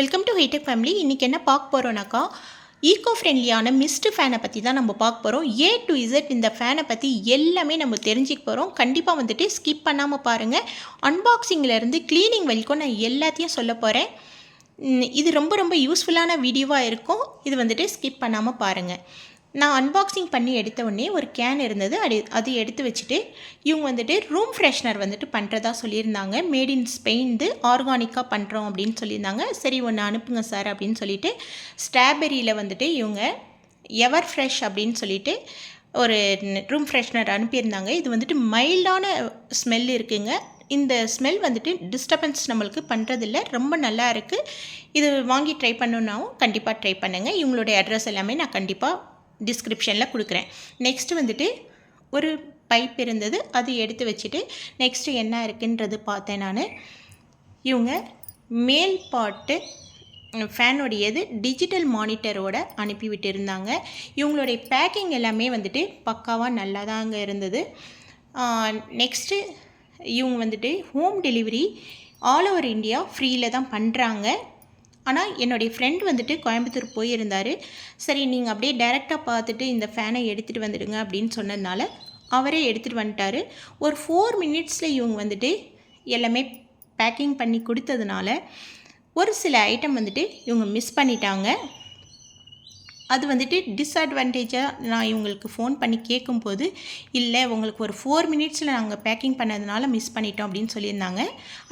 Welcome to hitech family. இன்றைக்கி என்ன பார்க்க போகிறோன்னாக்கா, ஈகோ ஃப்ரெண்ட்லியான மிஸ்ட் ஃபேனை பற்றி தான் நம்ம பார்க்க போகிறோம். ஏ டு இசட் இந்த ஃபேனை பற்றி எல்லாமே நம்ம தெரிஞ்சுக்க போகிறோம். கண்டிப்பாக வந்துட்டு ஸ்கிப் பண்ணாமல் பாருங்கள். அன்பாக்சிங்லேருந்து க்ளீனிங் வரைக்கும் நான் எல்லாத்தையும் சொல்ல போகிறேன். இது ரொம்ப ரொம்ப யூஸ்ஃபுல்லான வீடியோவாக இருக்கும். இது வந்துட்டு ஸ்கிப் பண்ணாமல் பாருங்கள். நான் அன்பாக்சிங் பண்ணி எடுத்த உடனே ஒரு கேன் இருந்தது. அது எடுத்து வச்சுட்டு இவங்க வந்துட்டு ரூம் ஃப்ரெஷ்னர் வந்துட்டு பண்ணுறதா சொல்லியிருந்தாங்க. மேட் இன் ஸ்பெயின், ஆர்கானிக்காக பண்ணுறோம் அப்படின்னு சொல்லியிருந்தாங்க. சரி ஒன்று அனுப்புங்க சார் அப்படின்னு சொல்லிட்டு ஸ்ட்ராபெரியில் வந்துட்டு இவங்க எவர் ஃப்ரெஷ் அப்படின்னு சொல்லிட்டு ஒரு ரூம் ஃப்ரெஷ்னர் அனுப்பியிருந்தாங்க. இது வந்துட்டு மைல்டான ஸ்மெல் இருக்குங்க. இந்த ஸ்மெல் வந்துட்டு டிஸ்டர்பன்ஸ் நம்மளுக்கு பண்ணுறதில்ல, ரொம்ப நல்லா இருக்குது. இது வாங்கி ட்ரை பண்ணணுன்னாவும் கண்டிப்பாக ட்ரை பண்ணுங்கள். இவங்களுடைய அட்ரஸ் எல்லாமே நான் கண்டிப்பாக டிஸ்கிரிப்ஷனில் கொடுக்குறேன். நெக்ஸ்ட்டு வந்துட்டு ஒரு பைப் இருந்தது, அது எடுத்து வச்சுட்டு நெக்ஸ்ட்டு என்ன இருக்குன்றது பார்த்தேன் நான். இவங்க மேல் பாட்டு ஃபேனுடையது டிஜிட்டல் மானிட்டரோடு அனுப்பி விட்டுருந்தாங்க. இவங்களுடைய பேக்கிங் எல்லாமே வந்துட்டு பக்காவாக நல்லா தாங்க இருந்தது. நெக்ஸ்ட்டு இவங்க வந்துட்டு home delivery all over India ஃப்ரீயில் தான் பண்ணுறாங்க. ஆனால் என்னுடைய ஃப்ரெண்ட் வந்துட்டு கோயம்புத்தூர் போயிருந்தார். சரி நீங்கள் அப்படியே டைரெக்டாக பார்த்துட்டு இந்த ஃபேனை எடுத்துகிட்டு வந்துடுங்க அப்படின்னு சொன்னதுனால அவரே எடுத்துகிட்டு வந்துட்டார். ஒரு 4 மினிட்ஸில் இவங்க வந்துட்டு எல்லாமே பேக்கிங் பண்ணி கொடுத்ததுனால ஒரு சில ஐட்டம் வந்துட்டு இவங்க மிஸ் பண்ணிட்டாங்க. அது வந்துட்டு டிஸ்அட்வான்டேஜாக நான் இவங்களுக்கு ஃபோன் பண்ணி கேட்கும்போது, இல்லை உங்களுக்கு ஒரு 4 மினிட்ஸில் நாங்கள் பேக்கிங் பண்ணதுனால மிஸ் பண்ணிட்டோம் அப்படின்னு சொல்லியிருந்தாங்க.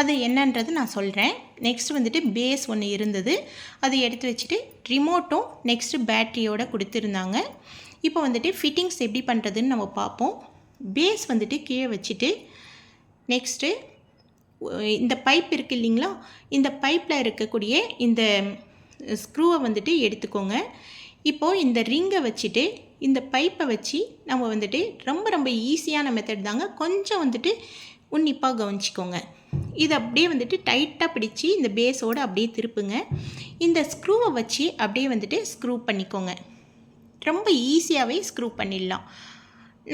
அது என்னன்றது நான் சொல்கிறேன். நெக்ஸ்ட் வந்துட்டு பேஸ் ஒன்று இருந்தது, அதை எடுத்து வச்சுட்டு ரிமோட்டும் நெக்ஸ்ட்டு பேட்ரியோடு கொடுத்துருந்தாங்க. இப்போ வந்துட்டு ஃபிட்டிங்ஸ் எப்படி பண்ணுறதுன்னு நம்ம பார்ப்போம். பேஸ் வந்துட்டு கீழே வச்சுட்டு நெக்ஸ்ட்டு இந்த பைப் இருக்குது இல்லைங்களா, இந்த பைப்பில் இருக்கக்கூடிய இந்த ஸ்க்ரூவை வந்துட்டு எடுத்துக்கோங்க. இப்போது இந்த ரிங்கை வச்சுட்டு இந்த பைப்பை வச்சு நம்ம வந்துட்டு ரொம்ப ரொம்ப ஈஸியான மெத்தட் தாங்க. கொஞ்சம் வந்துட்டு உன்னிப்பாக கவனிச்சிக்கோங்க. இது அப்படியே வந்துட்டு டைட்டாக பிடிச்சி இந்த பேஸோடு அப்படியே திருப்புங்க. இந்த ஸ்க்ரூவை வச்சு அப்படியே வந்துட்டு ஸ்க்ரூ பண்ணிக்கோங்க. ரொம்ப ஈஸியாகவே ஸ்க்ரூ பண்ணிடலாம்.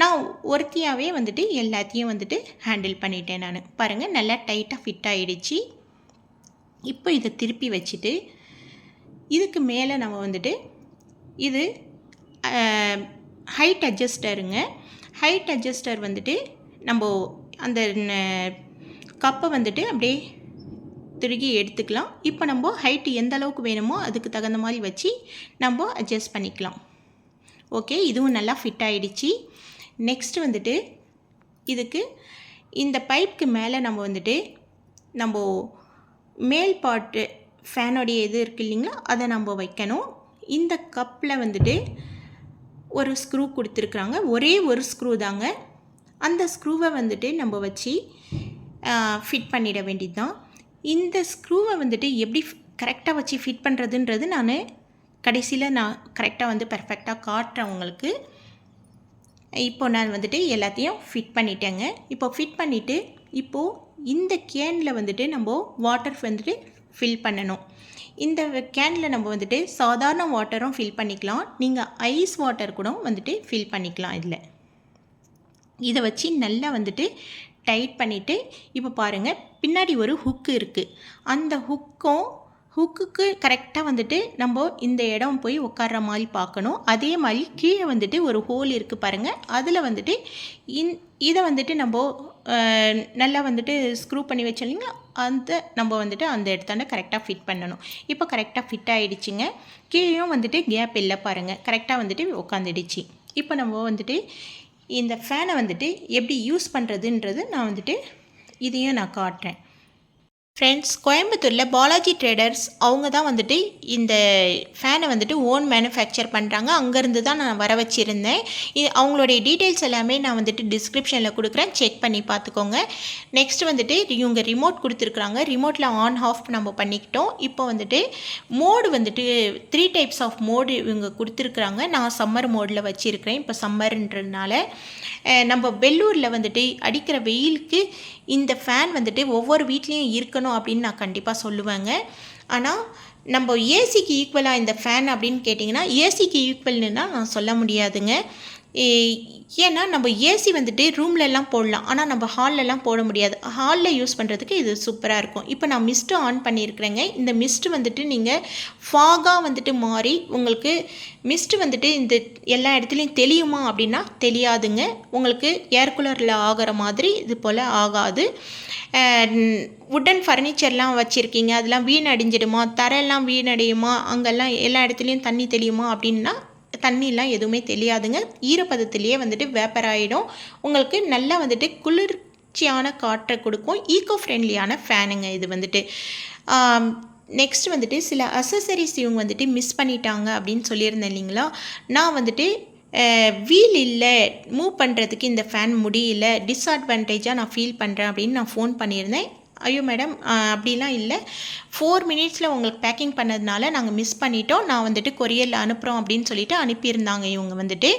நான் ஒருத்தியாகவே வந்துட்டு எல்லாத்தையும் வந்துட்டு ஹேண்டில் பண்ணிட்டேன் நான். பாருங்கள், நல்லா டைட்டாக ஃபிட் ஆகிடுச்சு. இப்போ இதை திருப்பி வச்சுட்டு இதுக்கு மேலே நம்ம வந்துட்டு இது ஹைட் அட்ஜஸ்டருங்க. ஹைட் அட்ஜஸ்டர் வந்துட்டு நம்ம அந்த கப்பை வந்துட்டு அப்படியே திருகி எடுத்துக்கலாம். இப்போ நம்ம ஹைட்டு எந்த அளவுக்கு வேணுமோ அதுக்கு தகுந்த மாதிரி வச்சு நம்ம அட்ஜஸ்ட் பண்ணிக்கலாம். ஓகே, இதுவும் நல்லா ஃபிட் ஆகிடுச்சு. நெக்ஸ்ட் வந்துட்டு இதுக்கு இந்த பைப்புக்கு மேலே நம்ம வந்துட்டு நம்ம மேல் பாட்டு ஃபேனுடைய இது இருக்குது இல்லைங்களா, அதை நம்ம வைக்கணும். இந்த கப்பில் வந்துட்டு ஒரு ஸ்க்ரூ கொடுத்துருக்குறாங்க. ஒரே ஒரு ஸ்க்ரூ தாங்க. அந்த ஸ்க்ரூவை வந்துட்டு நம்ம வச்சு ஃபிட் பண்ணிட வேண்டியது தான். இந்த ஸ்க்ரூவை வந்துட்டு எப்படி கரெக்டாக வச்சு ஃபிட் பண்ணுறதுன்றது நான் கடைசியில் கரெக்டாக வந்து பர்ஃபெக்டாக காட்டுறேன் உங்களுக்கு. இப்போ நான் வந்துட்டு எல்லாத்தையும் ஃபிட் பண்ணிட்டேங்க. இப்போ ஃபிட் பண்ணிவிட்டு இப்போது இந்த கேனில் வந்துட்டு நம்ம வாட்டர் வந்துட்டு ஃபில் பண்ணணும். இந்த கேனில் நம்ம வந்துட்டு சாதாரண வாட்டரும் ஃபில் பண்ணிக்கலாம். நீங்கள் ஐஸ் வாட்டர் கூட வந்துட்டு ஃபில் பண்ணிக்கலாம். இதை வச்சு நல்லா வந்துட்டு டைட் பண்ணிவிட்டு இப்போ பாருங்கள், பின்னாடி ஒரு ஹுக்கு இருக்குது. அந்த ஹுக்குக்கு கரெக்டாக வந்துட்டு நம்ம இந்த இடம் போய் உட்கார்ற மாதிரி பார்க்கணும். அதே மாதிரி கீழே வந்துட்டு ஒரு ஹோல் இருக்குது பாருங்கள், அதில் வந்துட்டு இதை வந்துட்டு நம்ம நல்லா வந்துட்டு ஸ்க்ரூ பண்ணி வச்சோம்னா நம்ம வந்துட்டு அந்த இடத்தாண்ட கரெக்டாக ஃபிட் பண்ணணும். இப்போ கரெக்டாக ஃபிட் ஆகிடுச்சிங்க. கீழேயும் வந்துட்டு கேப் இல்லை பாருங்கள், கரெக்டாக வந்துட்டு உட்காந்துடுச்சு. இப்போ நம்ம வந்துட்டு இந்த ஃபேனை வந்துட்டு எப்படி யூஸ் பண்ணுறதுன்றது நான் வந்துட்டு இதையும் நான் காட்டுறேன். ஃப்ரெண்ட்ஸ், கோயம்புத்தூரில் பாலாஜி ட்ரேடர்ஸ் அவங்க தான் வந்துட்டு இந்த ஃபேனை வந்துட்டு ஓன் மேனுஃபேக்சர் பண்ணுறாங்க. அங்கேருந்து தான் நான் வர வச்சுருந்தேன். அவங்களுடைய டீட்டெயில்ஸ் எல்லாமே நான் வந்துட்டு டிஸ்கிரிப்ஷனில் கொடுக்குறேன், செக் பண்ணி பார்த்துக்கோங்க. நெக்ஸ்ட் வந்துட்டு இவங்க ரிமோட் கொடுத்துருக்குறாங்க. ரிமோட்டில் ஆன் ஆஃப் நம்ம பண்ணிக்கிட்டோம். இப்போ வந்துட்டு மோடு வந்துட்டு 3 டைப்ஸ் ஆஃப் மோடு இவங்க கொடுத்துருக்குறாங்க. நான் சம்மர் மோடில் வச்சுருக்கிறேன். இப்போ சம்மர்ன்றதுனால நம்ம வெள்ளூரில் வந்துட்டு அடிக்கிற வெயிலுக்கு இந்த ஃபேன் வந்துட்டு ஒவ்வொரு வீட்லேயும் இருக்கணும் அப்படின்னு நான் கண்டிப்பாக சொல்லுவேங்க. ஆனால் நம்ம ஏசிக்கு ஈக்குவலாக இந்த ஃபேன் அப்படின்னு கேட்டிங்கன்னா ஏசிக்கு ஈக்குவல்னுனா நான் சொல்ல முடியாதுங்க. ஏன்னா நம்ம ஏசி வந்துட்டு ரூம்லலாம் போடலாம், ஆனால் நம்ம ஹால்லலாம் போட முடியாது. ஹாலில் யூஸ் பண்ணுறதுக்கு இது சூப்பராக இருக்கும். இப்போ நான் மிஸ்ட்டு ஆன் பண்ணியிருக்கிறேங்க. இந்த மிஸ்ட்டு வந்துட்டு நீங்கள் ஃபாகாக வந்துட்டு மாறி உங்களுக்கு மிஸ்ட்டு வந்துட்டு இந்த எல்லா இடத்துலையும் தெளியுமா அப்படின்னா தெரியாதுங்க. உங்களுக்கு ஏர் கூலரில் ஆகிற மாதிரி இது போல் ஆகாது. வுட்டன் ஃபர்னிச்சர்லாம் வச்சுருக்கீங்க, அதெல்லாம் வீணடிஞ்சிடுமா, தரையெல்லாம் வீணடையுமா, அங்கெல்லாம் எல்லா இடத்துலையும் தண்ணி தெளியுமா அப்படின்னா தண்ணிலாம் எதுவுமே தெரியாதுங்க. ஈரப்பதத்திலேயே வந்துட்டு வேப்பர் ஆகிடும். உங்களுக்கு நல்லா வந்துட்டு குளிர்ச்சியான காற்றை கொடுக்கும். ஈக்கோ ஃப்ரெண்ட்லியான ஃபேனுங்க இது வந்துட்டு. நெக்ஸ்ட் வந்துட்டு சில அசசரிஸ் இவங்க வந்துட்டு மிஸ் பண்ணிட்டாங்க அப்படின்னு சொல்லியிருந்தேன் இல்லைங்களா. நான் வந்துட்டு வீல் இல்லை, மூவ் பண்ணுறதுக்கு இந்த ஃபேன் முடியல, டிஸ்அட்வான்டேஜாக நான் ஃபீல் பண்ணுறேன் அப்படின்னு நான் ஃபோன் பண்ணியிருந்தேன். ஐயோ மேடம், அப்படிலாம் இல்லை, 4 மினிட்ஸில் உங்களுக்கு பேக்கிங் பண்ணதுனால நாங்கள் மிஸ் பண்ணிட்டோம், நான் வந்துட்டு கொரியரில் அனுப்புகிறோம் அப்படின்னு சொல்லிட்டு அனுப்பியிருந்தாங்க. இவங்க வந்துட்டு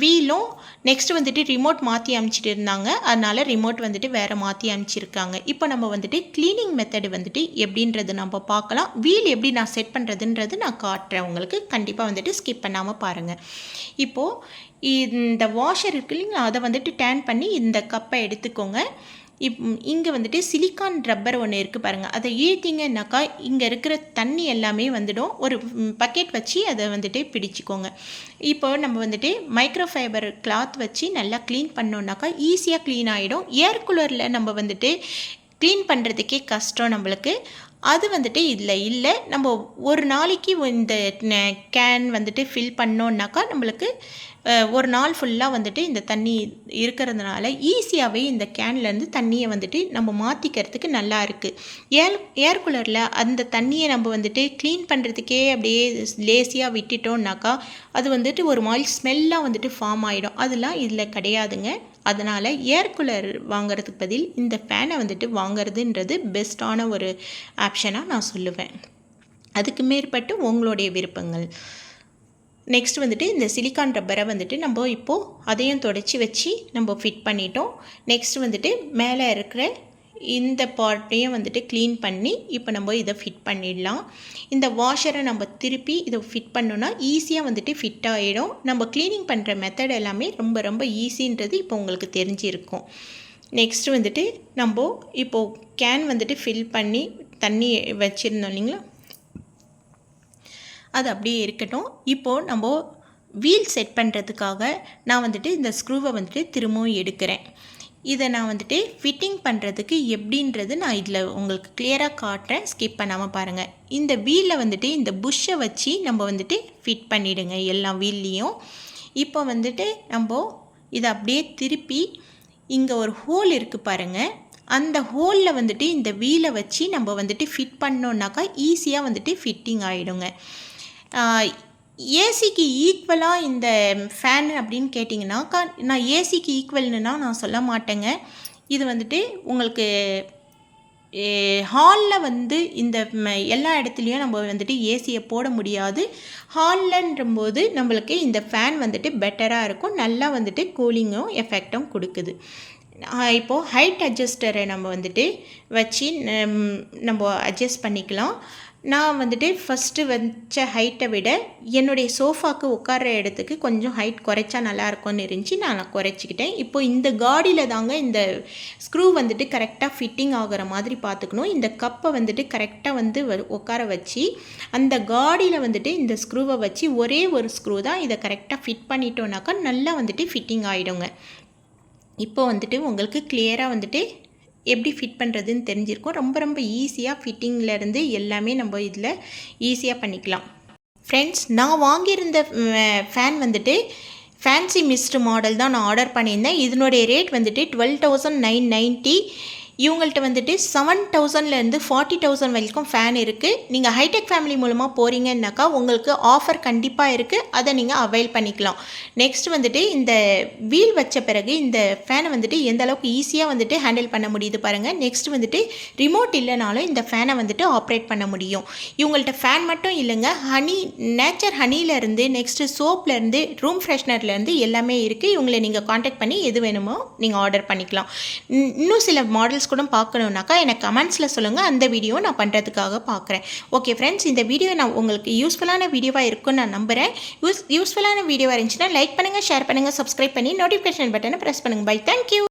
வீலும் நெக்ஸ்ட் வந்துட்டு ரிமோட் மாற்றி அனுப்பிச்சிட்டு இருந்தாங்க. அதனால் ரிமோட் வந்துட்டு வேறு மாற்றி அனுப்பிச்சிருக்காங்க. இப்போ நம்ம வந்துட்டு க்ளீனிங் மெத்தடு வந்துட்டு எப்படின்றது நம்ம பார்க்கலாம். வீல் எப்படி நான் செட் பண்ணுறதுன்றது நான் காட்டுறேன் உங்களுக்கு. கண்டிப்பாக வந்துட்டு ஸ்கிப் பண்ணாமல் பாருங்கள். இப்போது இந்த வாஷர் இருக்கு இல்லைங்களா, அதை வந்துட்டு டேன் பண்ணி இந்த கப்பை எடுத்துக்கோங்க. இங்கே வந்துட்டு சிலிக்கான் ரப்பர் ஒன்று இருக்குது பாருங்கள், அதை இழுத்திங்கன்னாக்கா இங்கே இருக்கிற தண்ணி எல்லாமே வந்துடும். ஒரு பக்கெட் வச்சு அதை வந்துட்டு பிடிச்சிக்கோங்க. இப்போ நம்ம வந்துட்டு மைக்ரோஃபைபர் கிளாத் வச்சு நல்லா க்ளீன் பண்ணோன்னாக்கா ஈஸியாக க்ளீன் ஆகிடும். ஏர் கூலரில் நம்ம வந்துட்டு க்ளீன் பண்ணுறதுக்கே கஷ்டம் நம்மளுக்கு. அது வந்துட்டு இதில் இல்லை. நம்ம ஒரு நாளைக்கு இந்த கேன் வந்துட்டு ஃபில் பண்ணோன்னாக்கா நம்மளுக்கு ஒரு நாள் ஃபுல்லாக வந்துட்டு இந்த தண்ணி இருக்கிறதுனால ஈஸியாகவே இந்த கேன்லேருந்து தண்ணியை வந்துட்டு நம்ம மாற்றிக்கிறதுக்கு நல்லா இருக்குது. ஏர் கூலரில் அந்த தண்ணியை நம்ம வந்துட்டு க்ளீன் பண்ணுறதுக்கே அப்படியே லேசியாக விட்டுட்டோம்னாக்கா அது வந்துட்டு ஒரு மாதிரி ஸ்மெல்லாக வந்துட்டு ஃபார்ம் ஆகிடும். அதெல்லாம் இதில் கிடையாதுங்க. அதனால் ஏர் கூலர் வாங்கிறதுக்கு பதில் இந்த ஃபேனை வந்துட்டு வாங்கிறதுன்றது பெஸ்ட்டான ஒரு ஆப்ஷனாக நான் சொல்லுவேன். அதுக்கு மேற்பட்டு உங்களுடைய விருப்பங்கள். நெக்ஸ்ட் வந்துட்டு இந்த சிலிக்கான் ரப்பரை வந்துட்டு நம்ம இப்போது அதையும் தொடச்சி வச்சு நம்ம ஃபிட் பண்ணிட்டோம். நெக்ஸ்ட் வந்துட்டு மேலே இருக்கிற இந்த பார்ட்டையும் வந்துட்டு க்ளீன் பண்ணி இப்போ நம்ம இதை ஃபிட் பண்ணிடலாம். இந்த வாஷரை நம்ம திருப்பி இதை ஃபிட் பண்ணோன்னா ஈஸியாக வந்துட்டு ஃபிட் ஆகிடும். நம்ம க்ளீனிங் பண்ணுற மெத்தட் எல்லாமே ரொம்ப ரொம்ப ஈஸின்றது இப்போ உங்களுக்கு தெரிஞ்சிருக்கும். நெக்ஸ்ட் வந்துட்டு நம்ம இப்போது கேன் வந்துட்டு ஃபில் பண்ணி தண்ணி வச்சுருந்தோம் இல்லைங்களா, அது அப்படியே இருக்கட்டும். இப்போது நம்ம வீல் செட் பண்ணுறதுக்காக நான் வந்துட்டு இந்த ஸ்க்ரூவை வந்துட்டு திரும்பவும் எடுக்கிறேன். இதை நான் வந்துட்டு ஃபிட்டிங் பண்ணுறதுக்கு எப்படின்றது நான் இதில் உங்களுக்கு கிளியராக காட்டுறேன், ஸ்கிப் பண்ணாமல் பாருங்கள். இந்த வீலில் வந்துட்டு இந்த புஷ்ஷை வச்சு நம்ம வந்துட்டு ஃபிட் பண்ணிவிடுங்க எல்லா வீல்லையும். இப்போ வந்துட்டு நம்ம இதை அப்படியே திருப்பி இங்கே ஒரு ஹோல் இருக்குது பாருங்கள், அந்த ஹோலில் வந்துட்டு இந்த வீலை வச்சு நம்ம வந்துட்டு ஃபிட் பண்ணோன்னாக்கா ஈஸியாக வந்துட்டு ஃபிட்டிங் ஆகிடுங்க. ஏசிக்கு ஈக்குவலாக இந்த ஃபேன் அப்படின்னு கேட்டிங்கனாக்கா நான் ஏசிக்கு ஈக்குவல்னுனா நான் சொல்ல மாட்டேங்க. இது வந்துட்டு உங்களுக்கு ஹாலில் வந்து இந்த எல்லா இடத்துலையும் நம்ம வந்துட்டு ஏசியை போட முடியாது. ஹால்லன்றம்போது நம்மளுக்கு இந்த ஃபேன் வந்துட்டு பெட்டராக இருக்கும், நல்லா வந்துட்டு கூலிங்கும் எஃபெக்டும் கொடுக்குது. இப்போது ஹைட் அட்ஜஸ்டரை நம்ம வந்துட்டு வச்சு நம்ம அட்ஜஸ்ட் பண்ணிக்கலாம். நான் வந்துட்டு ஃபஸ்ட்டு வச்ச ஹைட்டை விட என்னுடைய சோஃபாவுக்கு உட்கார்ற இடத்துக்கு கொஞ்சம் ஹைட் குறைச்சா நல்லாயிருக்கும்னு இருந்துச்சு, நான் குறைச்சிக்கிட்டேன். இப்போ இந்த காடியில் தாங்க இந்த ஸ்க்ரூ வந்துட்டு கரெக்டாக ஃபிட்டிங் ஆகிற மாதிரி பார்த்துக்கணும். இந்த கப்பை வந்துட்டு கரெக்டாக வந்து உட்கார வச்சு அந்த காடியில் வந்துட்டு இந்த ஸ்க்ரூவை வச்சு ஒரே ஒரு ஸ்க்ரூ தான் இதை கரெக்டாக ஃபிட் பண்ணிட்டோன்னாக்கா நல்லா வந்துட்டு ஃபிட்டிங் ஆகிடுங்க. இப்போ வந்துட்டு உங்களுக்கு கிளியராக வந்துட்டு எப்படி ஃபிட் பண்ணுறதுன்னு தெரிஞ்சிருக்கும். ரொம்ப ரொம்ப ஈஸியாக ஃபிட்டிங்லேருந்து எல்லாமே நம்ம இதில் ஈஸியாக பண்ணிக்கலாம். ஃப்ரெண்ட்ஸ், நான் வாங்கியிருந்த ஃபேன் வந்துட்டு ஃபேன்சி மிஸ்ட் மாடல் தான் நான் ஆர்டர் பண்ணியிருந்தேன். இதனுடைய ரேட் வந்துட்டு 12,990. இவங்கள்ட்ட வந்துட்டு 7,000லேருந்து 40,000 வரைக்கும் ஃபேன் இருக்குது. நீங்கள் ஹைடெக் ஃபேமிலி மூலமாக போகிறீங்கன்னாக்கா உங்களுக்கு ஆஃபர் கண்டிப்பாக இருக்குது, அதை நீங்கள் அவைல் பண்ணிக்கலாம். நெக்ஸ்ட் வந்துட்டு இந்த வீல் வச்ச பிறகு இந்த ஃபேனை வந்துட்டு எந்த அளவுக்கு ஈஸியாக வந்துட்டு ஹேண்டில் பண்ண முடியுது பாருங்கள். நெக்ஸ்ட் வந்துட்டு ரிமோட் இல்லைனாலும் இந்த ஃபேனை வந்துட்டு ஆப்ரேட் பண்ண முடியும். இவங்கள்ட்ட ஃபேன் மட்டும் இல்லைங்க, நேச்சர் ஹனிலேருந்து நெக்ஸ்ட்டு சோப்லேருந்து ரூம் ஃப்ரெஷ்னர்லேருந்து எல்லாமே இருக்குது. இவங்களை நீங்கள் காண்டாக்ட் பண்ணி எது வேணுமோ நீங்கள் ஆர்டர் பண்ணிக்கலாம். இன்னும் சில மாடல்ஸ் மாடல்ஸ் கூட பார்க்கணுன்னாக்கா எனக்கு கமெண்ட்ஸில் சொல்லுங்கள், அந்த வீடியோ நான் பண்ணுறதுக்காக பார்க்குறேன். ஓகே ஃப்ரெண்ட்ஸ், இந்த வீடியோ நான் உங்களுக்கு யூஸ்ஃபுல்லான வீடியோவாக இருக்கும்னு நான் நம்புகிறேன். யூஸ்ஃபுல்லான வீடியோவாக இருந்துச்சுன்னா லைக் பண்ணுங்கள், ஷேர் பண்ணுங்கள், சப்ஸ்கிரைப் பண்ணி நோட்டிஃபிகேஷன் பட்டனை ப்ரெஸ் பண்ணுங்கள். Bye, thank you.